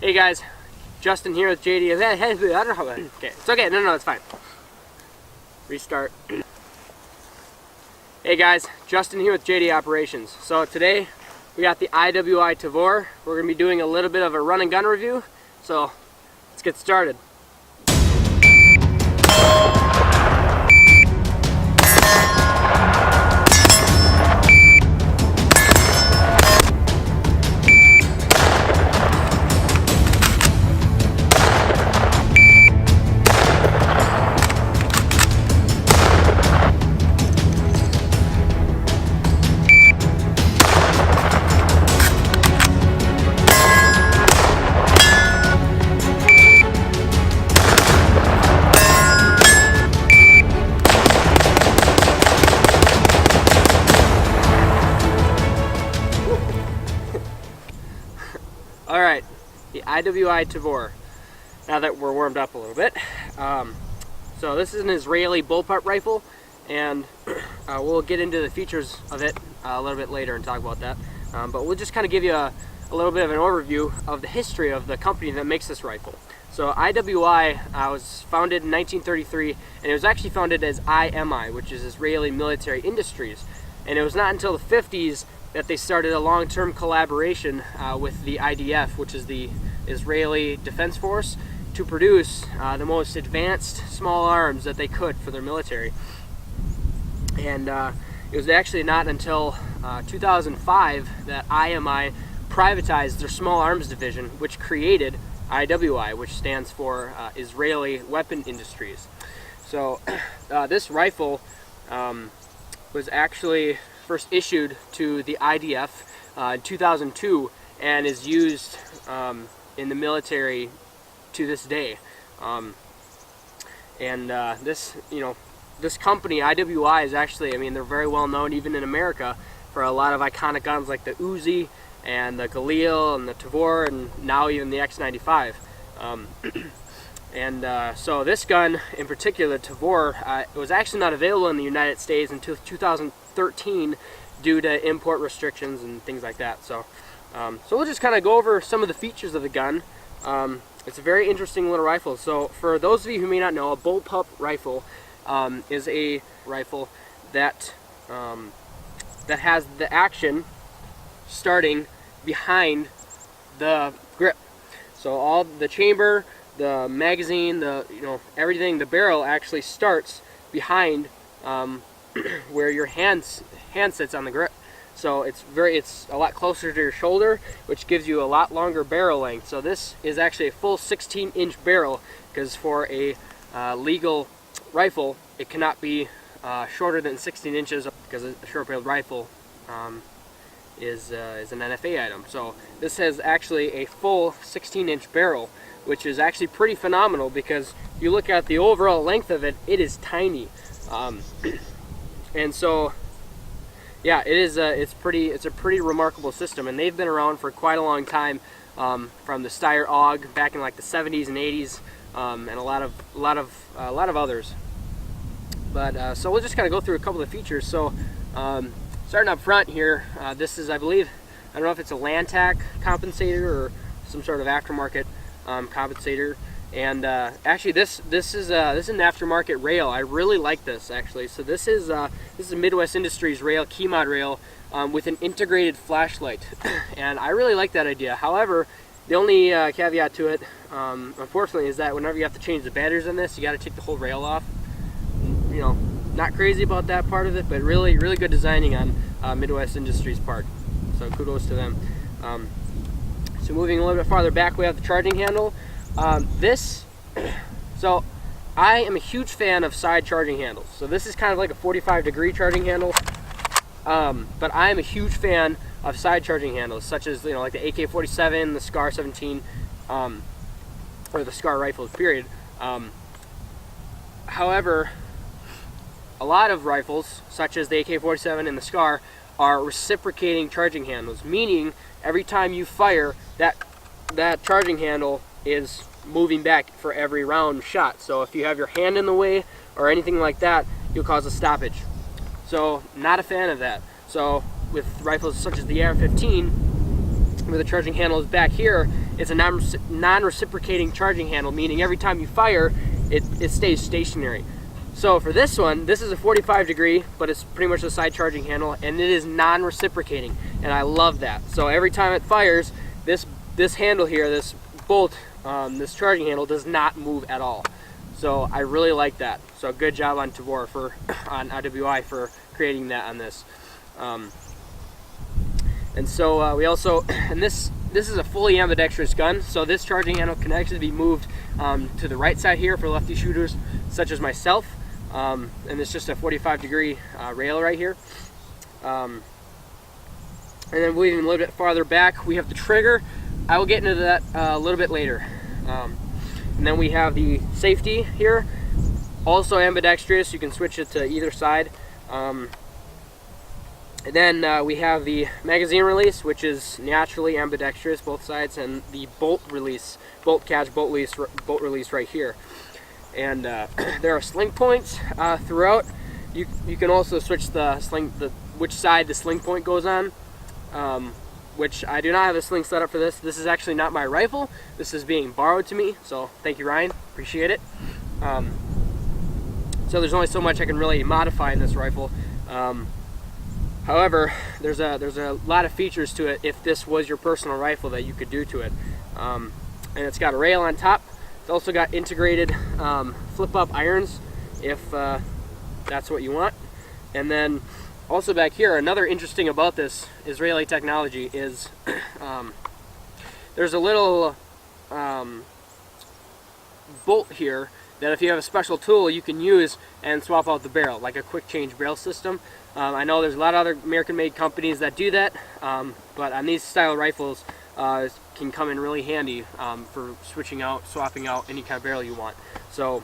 Hey guys, Justin here with JD. Okay, it's okay. No, it's fine. Restart. Hey guys, Justin here with JD Operations. So today we got the IWI Tavor. We're going to be doing a little bit of a run and gun review. So let's get started. Alright, the IWI Tavor. Now that we're warmed up a little bit. So this is an Israeli bullpup rifle, and we'll get into the features of it a little bit later and talk about that. But we'll just kind of give you a little bit of an overview of the history of the company that makes this rifle. So IWI was founded in 1933, and it was actually founded as IMI, which is Israeli Military Industries. And it was not until the 50s that they started a long-term collaboration with the IDF, which is the Israeli Defense Force, to produce the most advanced small arms that they could for their military. And it was actually not until 2005 that IMI privatized their small arms division, which created IWI, which stands for Israeli Weapon Industries. So this rifle was actually first issued to the IDF in 2002 and is used in the military to this day. This company, IWI, is actually, they're very well known even in America for a lot of iconic guns like the Uzi and the Galil and the Tavor and now even the X95. So this gun in particular, Tavor, it was actually not available in the United States until 2013 due to import restrictions and things like that. So we'll just kind of go over some of the features of the gun. It's a very interesting little rifle. So for those of you who may not know, a bullpup rifle is a rifle that has the action starting behind the grip. So all the chamber, the magazine, everything, the barrel actually starts behind where your hand sits on the grip. So it's a lot closer to your shoulder, which gives you a lot longer barrel length. So this is actually a full 16-inch barrel, because for a legal rifle, it cannot be shorter than 16 inches, because a short-barreled rifle is an NFA item. So this has actually a full 16-inch barrel, which is actually pretty phenomenal, because you look at the overall length of it, it is tiny. And so yeah, it's a pretty remarkable system, and they've been around for quite a long time, from the Steyr AUG back in like the 70s and 80s, and a lot of others. But so we'll just kind of go through a couple of features. So starting up front here, this is, I believe, I don't know if it's a Lantac compensator or some sort of aftermarket compensator. And actually, this is an aftermarket rail. I really like this, actually. So this is a Midwest Industries rail, key mod rail, with an integrated flashlight, and I really like that idea. However, the only caveat to it, unfortunately, is that whenever you have to change the batteries on this, you got to take the whole rail off. Not crazy about that part of it, but really good designing on Midwest Industries' part. So kudos to them. So moving a little bit farther back, we have the charging handle. So I am a huge fan of side charging handles. So this is kind of like a 45-degree charging handle, but I am a huge fan of side charging handles, such as like the AK-47, the SCAR 17, or the SCAR rifles, period. However, a lot of rifles, such as the AK-47 and the SCAR, are reciprocating charging handles, meaning every time you fire, that charging handle is moving back for every round shot. So if you have your hand in the way or anything like that, you'll cause a stoppage. So not a fan of that. So with rifles such as the AR-15, where the charging handle is back here, it's a non-reciprocating charging handle, meaning every time you fire, it stays stationary. So for this one, this is a 45 degree, but it's pretty much a side charging handle, and it is non-reciprocating, and I love that. So every time it fires, this handle here, this bolt, this charging handle does not move at all. So I really like that. So good job on Tavor on IWI for creating that on this. And so we also, and this is a fully ambidextrous gun, so this charging handle can actually be moved to the right side here for lefty shooters such as myself. And it's just a 45 degree rail right here. And then moving a little bit farther back, we have the trigger. I will get into that a little bit later. And then we have the safety here, also ambidextrous. You can switch it to either side. And then we have the magazine release, which is naturally ambidextrous, both sides, and the bolt release, bolt catch, bolt release right here. And there are sling points throughout. You can also switch which side the sling point goes on, which I do not have a sling set up for this. This is actually not my rifle. This is being borrowed to me, so thank you, Ryan. Appreciate it. So there's only so much I can really modify in this rifle. However, there's a lot of features to it if this was your personal rifle that you could do to it. And it's got a rail on top. It's also got integrated flip-up irons if that's what you want. And then also back here, another interesting about this Israeli technology is there's a little bolt here that if you have a special tool you can use and swap out the barrel, like a quick change barrel system. I know there's a lot of other American-made companies that do that, but on these style rifles, can come in really handy for switching out, swapping out any kind of barrel you want. So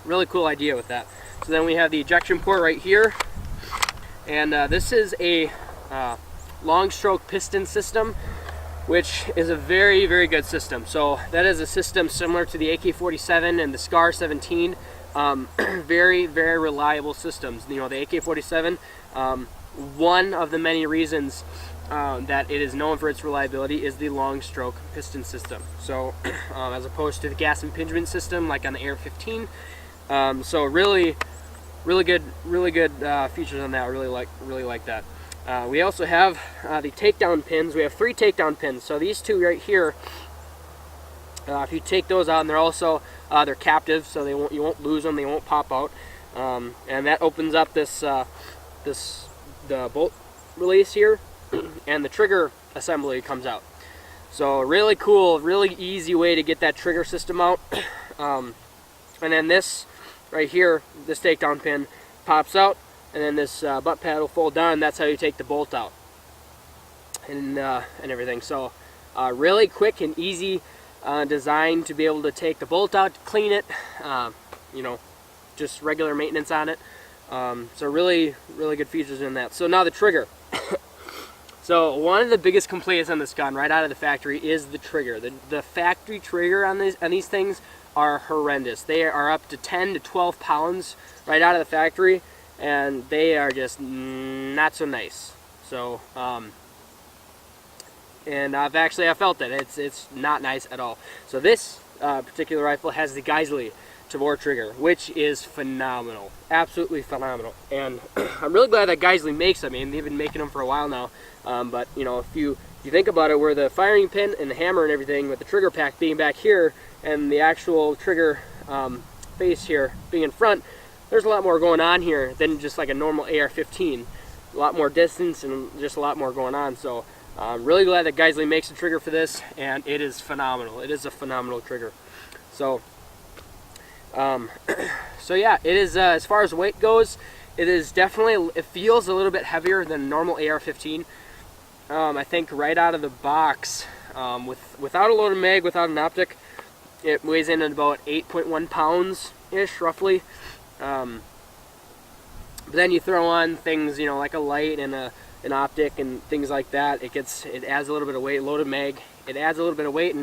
really cool idea with that. So then we have the ejection port right here, and this is a long stroke piston system, which is a very, very good system. So that is a system similar to the AK-47 and the SCAR 17. Very, very reliable systems. You know, the AK-47, one of the many reasons that it is known for its reliability is the long stroke piston system. So as opposed to the gas impingement system like on the AR-15. So really good features on that. I really like that. We also have the takedown pins. We have 3 takedown pins. So these 2 right here, if you take those out, and they're also they're captive, so you won't lose them. They won't pop out. And that opens up the bolt release here, and the trigger assembly comes out. So really cool, really easy way to get that trigger system out. And then this right here, this takedown pin pops out, and then this butt pad will fold down. That's how you take the bolt out, and everything. So really quick and easy design to be able to take the bolt out, clean it, you know, just regular maintenance on it. So really good features in that. So now the trigger. So one of the biggest complaints on this gun right out of the factory is the trigger. The factory trigger on these things are horrendous. They are up to 10 to 12 pounds right out of the factory, and they are just not so nice. So and I've felt it. It's not nice at all. So this particular rifle has the IWI Tavor trigger, which is phenomenal, absolutely phenomenal. And I'm really glad that IWI makes them. I mean, they've been making them for a while now. But you know, if you think about it, where the firing pin and the hammer and everything, with the trigger pack being back here and the actual trigger face here being in front, there's a lot more going on here than just like a normal AR-15. A lot more distance and just a lot more going on. So I'm really glad that IWI makes a trigger for this, and it is phenomenal. It is a phenomenal trigger. So so yeah, it is as far as weight goes, it is definitely, it feels a little bit heavier than a normal AR-15. I think right out of the box, without a loaded mag, without an optic, it weighs in at about 8.1 pounds ish, roughly. But then you throw on things, you know, like a light and an optic and things like that, it adds a little bit of weight. Loaded mag, it adds a little bit of weight,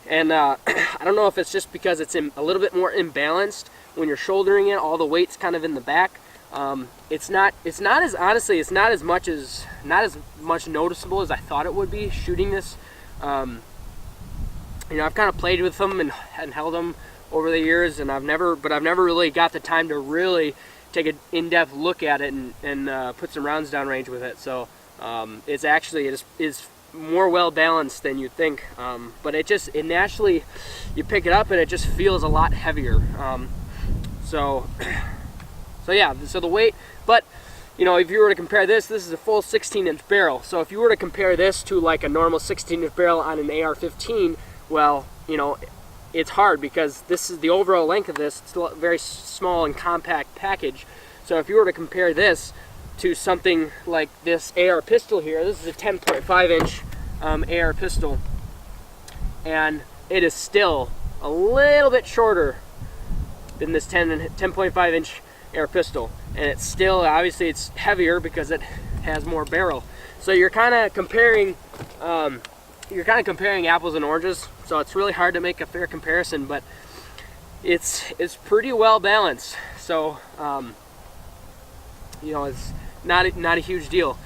and I don't know if it's just because it's a little bit more imbalanced when you're shouldering it. All the weight's kind of in the back. It's not as much noticeable as I thought it would be shooting this. you know, I've kind of played with them and held them over the years, and I've never really got the time to really take an in-depth look at it and put some rounds down range with it. So it's actually is more well balanced than you'd think, but it naturally, you pick it up and it just feels a lot heavier. So yeah, so the weight, but you know, if you were to compare this is a full 16-inch barrel. So if you were to compare this to like a normal 16-inch barrel on an AR-15, well, you know, it's hard because this is the overall length of this. It's a very small and compact package. So if you were to compare this to something like this AR pistol here, this is a 10.5-inch AR pistol, and it is still a little bit shorter than this 10.5-inch AR pistol, and it's still, obviously it's heavier because it has more barrel. So you're kind of comparing apples and oranges. So it's really hard to make a fair comparison, but it's pretty well balanced. So you know, it's not a huge deal.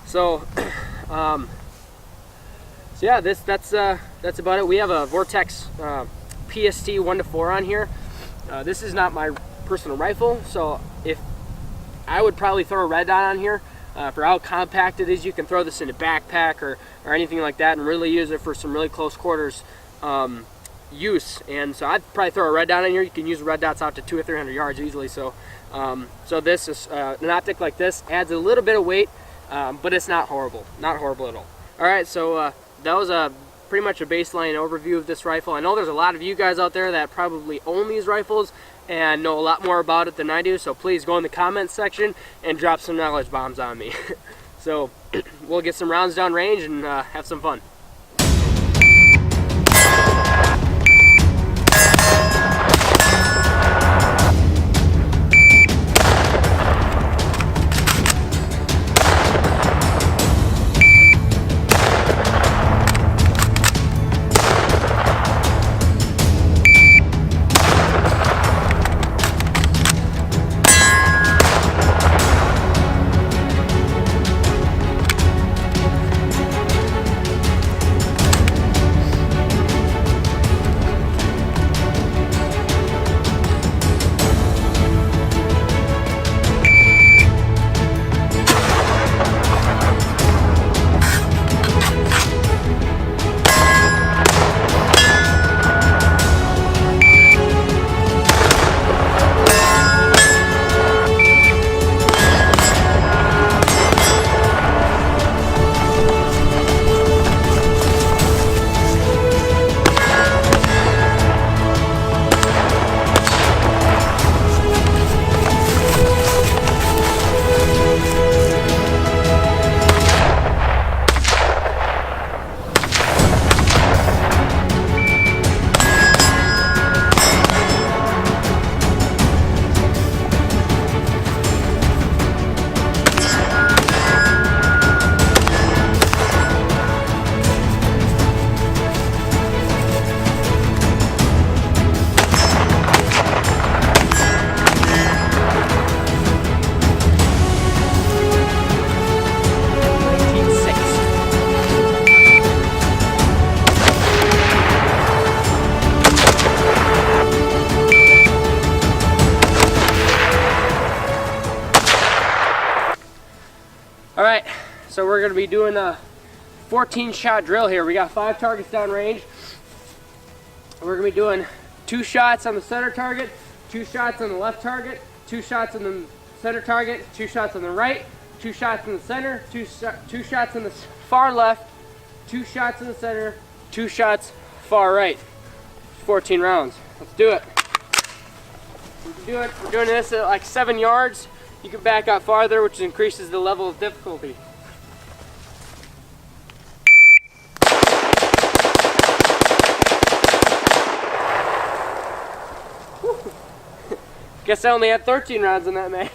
So so yeah, that's about it. We have a Vortex PST 1-4 on here. This is not my personal rifle, so if I would probably throw a red dot on here for how compact it is. You can throw this in a backpack or anything like that and really use it for some really close quarters use. And so I'd probably throw a red dot on here. You can use red dots out to 200 or 300 yards easily. So so this is an optic like this adds a little bit of weight, but it's not horrible at all. All right, so that was pretty much a baseline overview of this rifle. I know there's a lot of you guys out there that probably own these rifles and know a lot more about it than I do, so please go in the comments section and drop some knowledge bombs on me. So we'll get some rounds down range and have some fun. All right, so we're gonna be doing a 14-shot drill here. We got 5 targets down range. We're gonna be doing 2 shots on the center target, 2 shots on the left target, 2 shots on the center target, 2 shots on the right, 2 shots in the center, 2 shots in the far left, 2 shots in the center, 2 shots far right. 14 rounds. Let's do it. We're doing this at like 7 yards. You can back out farther, which increases the level of difficulty. Guess I only had 13 rounds in that mag.